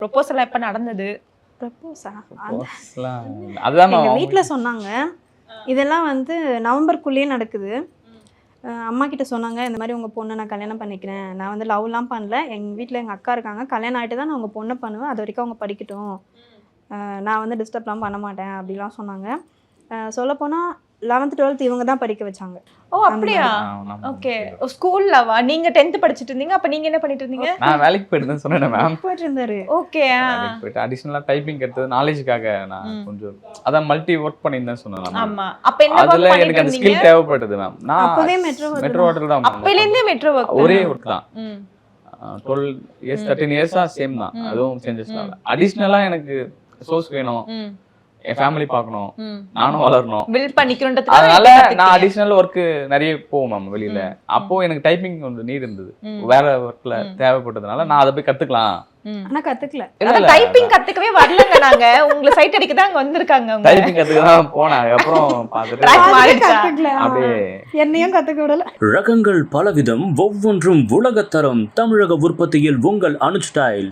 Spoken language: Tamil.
ப்ரொபோசல் எப்ப நடந்தது? ப்ரப்போஸா? அதுதான் எங்கள் வீட்டில் சொன்னாங்க. இதெல்லாம் வந்து நவம்பருக்குள்ளேயே நடக்குது. அம்மா கிட்ட சொன்னாங்க, இந்த மாதிரி உங்கள் பொண்ணை நான் கல்யாணம் பண்ணிக்கிறேன். நான் வந்து லவ்லாம் பண்ணல. எங்கள் வீட்டில் எங்கள் அக்கா இருக்காங்க. கல்யாணம் ஆகிட்டு தான் நான் உங்கள் பொண்ணை பண்ணுவேன். அது வரைக்கும் அவங்க படிக்கட்டும். நான் வந்து டிஸ்டர்ப்லாம் பண்ண மாட்டேன் அப்படிலாம் சொன்னாங்க. சொல்லப்போனால் 11th 12th இவங்க தான் படிக்க வச்சாங்க. ஓ அப்படியா? ஓகே. ஸ்கூல்லவா? நீங்க 10th படிச்சிட்டு இருந்தீங்க. அப்ப நீங்க என்ன பண்ணிட்டு இருந்தீங்க? நான் வேலைக்கு போயிட்டு சொன்னேன் மேம். போயிட்டு இருந்தாரு. ஓகே. வேலைக்கு போயிட்டு அடிஷனலா டைப்பிங் எடுத்தது நாலேஜுக்காக நான் கொஞ்சம் அதான் மல்டி ஒர்க் பண்ணியிருந்தேன் சொன்னேன். ஆமா. அப்ப என்ன அதுல எனக்கு அந்த ஸ்கில் தேவைப்பட்டது மேம். நான் அப்பவே மெட்ரோ ஹோட்டல் தான். அப்பையில இருந்தே மெட்ரோ ஒர்க். ஒரே ஒர்க் தான். 12 இயர்ஸ் 13 இயர்ஸா சேம் தான். அதுவும் சேஞ்சஸ் இல்ல. அடிஷனலா எனக்கு சோர்ஸ் வேணும். என் ஃபேமிலி பார்க்கணும், நானும் வளரணும், பில்ட் பண்ணிக்கணும்ன்றதுக்காக அதனால நான் அடிஷனல் ஒர்க் நிறைய போவோம் மேம் வெளியில. அப்போ எனக்கு டைப்பிங் கொஞ்சம் நீட் இருந்தது, வேற ஒர்க்ல தேவைப்பட்டதுனால நான் அதை போய் கத்துக்கலாம். ஆனா கத்துக்கல. டைப்பிங் கத்துக்கவே வரலங்க. நாங்க உங்களை சைட் அடிக்க தான் அங்க வந்திருக்காங்க. அவங்க டைப்பிங் கத்துக்க தான் போனேன். அப்புறம் பார்த்துட்டு அப்படியே என்னையும் கத்துக்க விடல. ரகங்கள் பலவிதம், ஒவ்வொன்றும் உலகத்தரம். தமிழக உற்பத்தியில் உங்கள் அனுஜ் டைல்ஸ்.